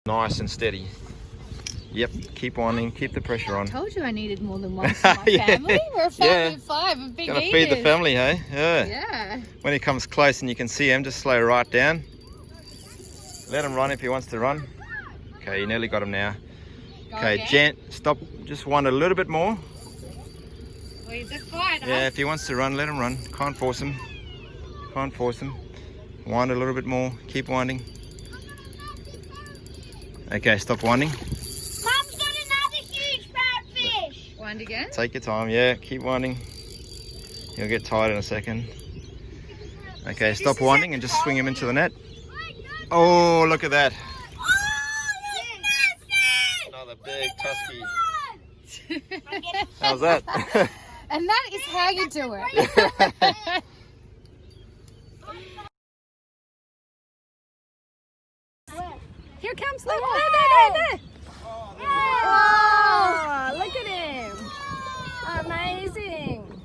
Nice and steady. Yep, keep winding, keep the pressure on. I told you I needed more than one for my family. We're a family of 5 of big Gotta eaters. feed the family, hey? Yeah. When he comes close and you can see him, just slow right down. Let him run if he wants to run. Okay, you nearly got him now. Okay, stop, just wind a little bit more. Well, he's a fighter. Yeah, if he wants to run, let him run. Can't force him. Can't force him. Wind a little bit more, keep winding. Okay, stop winding. Mum's got another huge fish. Wind again. Take your time, yeah, keep winding. You'll get tired in a second. Okay, stop winding and just swing him into the net. Oh, look at that. Another big tusky. How's that? And that is how you do it. Here comes, look, there. Oh, look at him. Amazing.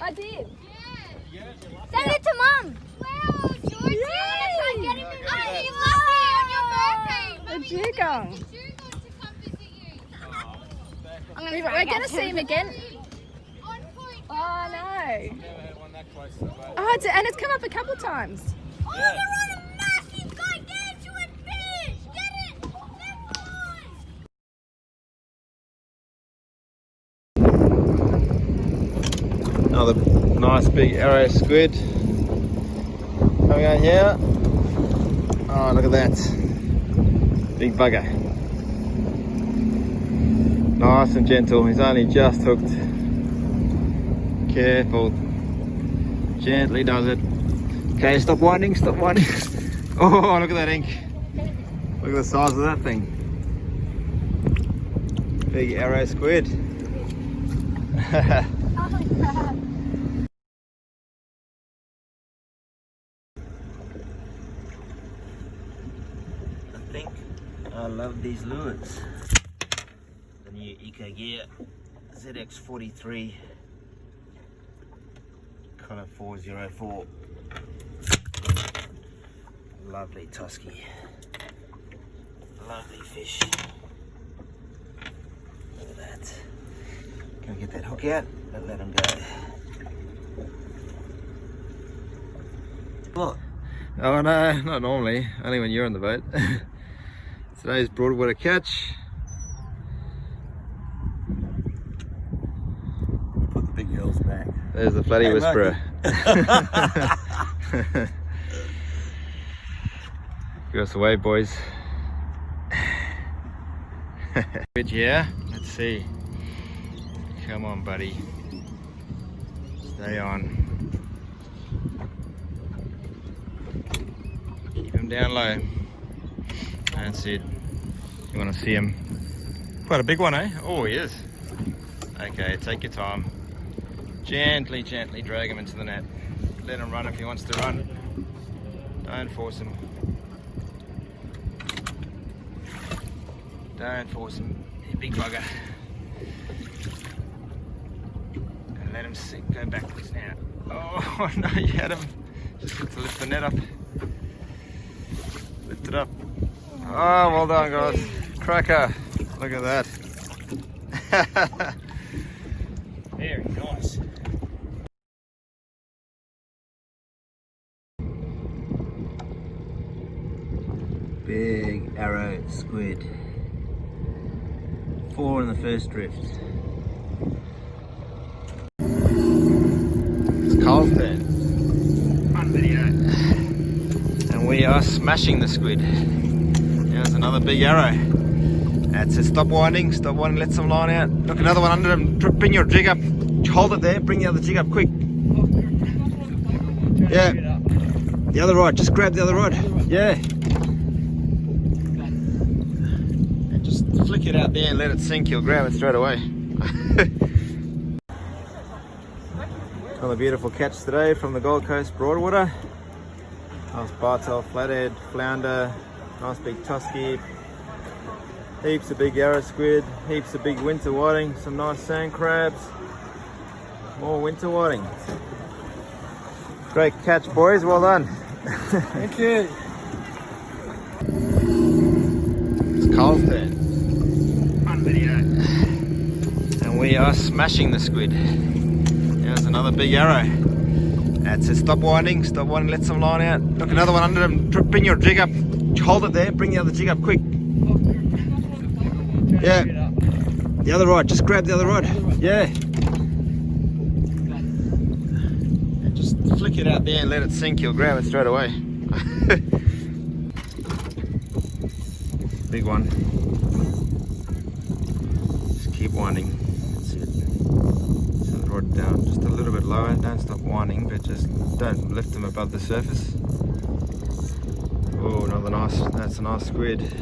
I did. Send it to Mum. Wow, Georgie. Yay. Oh, you lucky on your birthday. A dugong. We're going to see him again. Oh, no. Oh, and it's come up a couple times. Oh, they're on a massive gargantuan fish. Get it. Another nice big arrow squid. Coming out here. Oh, look at that. Big bugger. Nice and gentle. He's only just hooked. Careful. Gently does it. Okay, stop winding, stop winding. Oh, look at that ink. Look at the size of that thing. Big arrow squid. I love these lures. The new Eco Gear ZX43 color 404. Lovely tusky. Lovely fish. Look at that. Can I get that hook out and let him go? What? Oh no, not normally. Only when you're on the boat. Today's broadwater catch. Put the big girls back. There's the Flatty Whisperer. Give us away, boys. Good, yeah? Let's see. Come on, buddy. Stay on. Keep him down low. That's it. You want to see him? Quite a big one, eh? Oh, he is. Okay, take your time. Gently, gently drag him into the net. Let him run if he wants to run. Don't force him. Don't force him. You big bugger. And let him sink. Go backwards now. Oh no, you had him. Just got to lift the net up. Lift it up. Oh, well done, guys. Cracker. Look at that. Very nice. Big arrow squid. 4 in the first drift. It's Carl's turn. On video. And we are smashing the squid. There's another big arrow. That's it. Stop winding, let some line out. Look, another one under him. Bring your jig up. Hold it there, bring the other jig up quick. Yeah. The other rod, just grab the other rod. Yeah. And just flick it out there and let it sink, you'll grab it straight away. Another beautiful catch today from the Gold Coast Broadwater. Nice bartail, flathead, flounder, nice big tusky, heaps of big arrow squid, heaps of big winter whiting, some nice sand crabs, more winter whiting. Great catch, boys, well done. Thank you. Cole's turn. On video. And we are smashing the squid. There's another big arrow. That's it. Stop winding, let some line out. Look, another one under them. Bring your jig up. Hold it there, bring the other jig up quick. Yeah. The other rod, just grab the other rod. Yeah. And just flick it out there and let it sink, you'll grab it straight away. Big one. Just keep winding. That's it. Set the rod down just a little bit lower. Don't stop winding, but just don't lift them above the surface. Oh, another nice, that's a nice squid.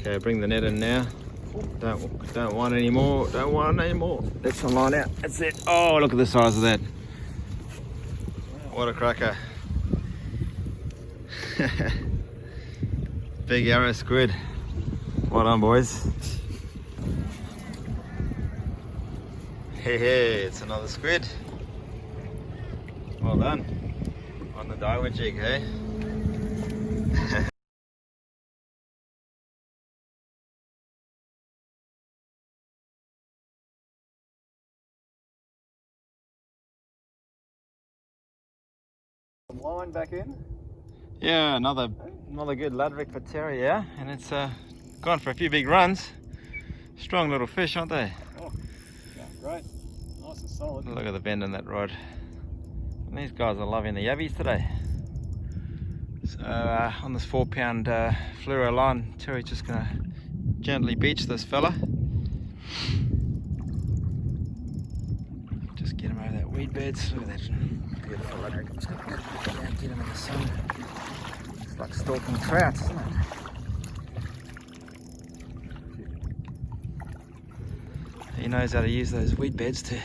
Okay, bring the net in now. Don't want any more. Don't want any more. Let some line out. That's it. Oh, look at the size of that. What a cracker. Big arrow squid. Well done, boys. Hey, it's another squid. Well done. On the Daiwa jig, hey? Line back in. Yeah, another good Ludwig for Terry, yeah? And it's gone for a few big runs. Strong little fish, aren't they? Oh, yeah, great. Nice and solid. Look at the bend in that rod. And these guys are loving the yabbies today. So on this 4-pound fluoro line, Terry's just gonna gently beach this fella. Just get him over that weed beds. Look at that beautiful Ludwig. Just gonna get him in the sun. It's like stalking trout, isn't it? He knows how to use those weed beds to...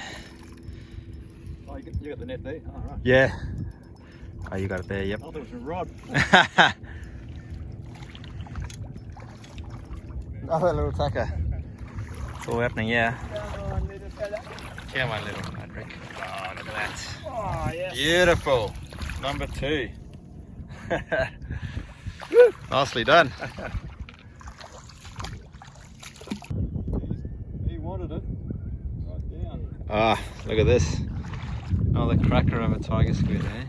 Oh, you got the net there? Oh, right. Yeah. Oh, you got it there, yep. I thought it was a rod. Another little tucker. It's all happening, yeah. Come on, little Ludwig. Oh, look at that. Oh, yes. Beautiful. Number 2. Nicely done. He wanted it. Right down. Ah, look at this. Another cracker of a tiger squid, eh?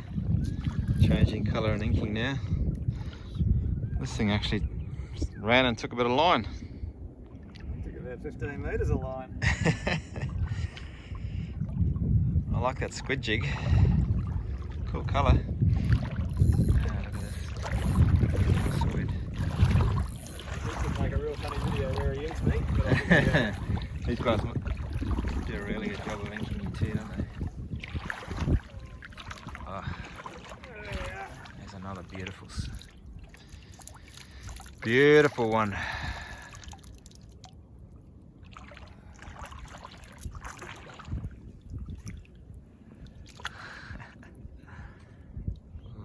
Changing colour and inking now. This thing actually ran and took a bit of line. Took about 15 metres of line. I like that squid jig. Cool colour. Ah, look at this. Squid. This would make a real funny video where he eats me. But I think These guys do a really good job of inking you too, don't they? Oh, there's another beautiful one.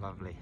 Lovely.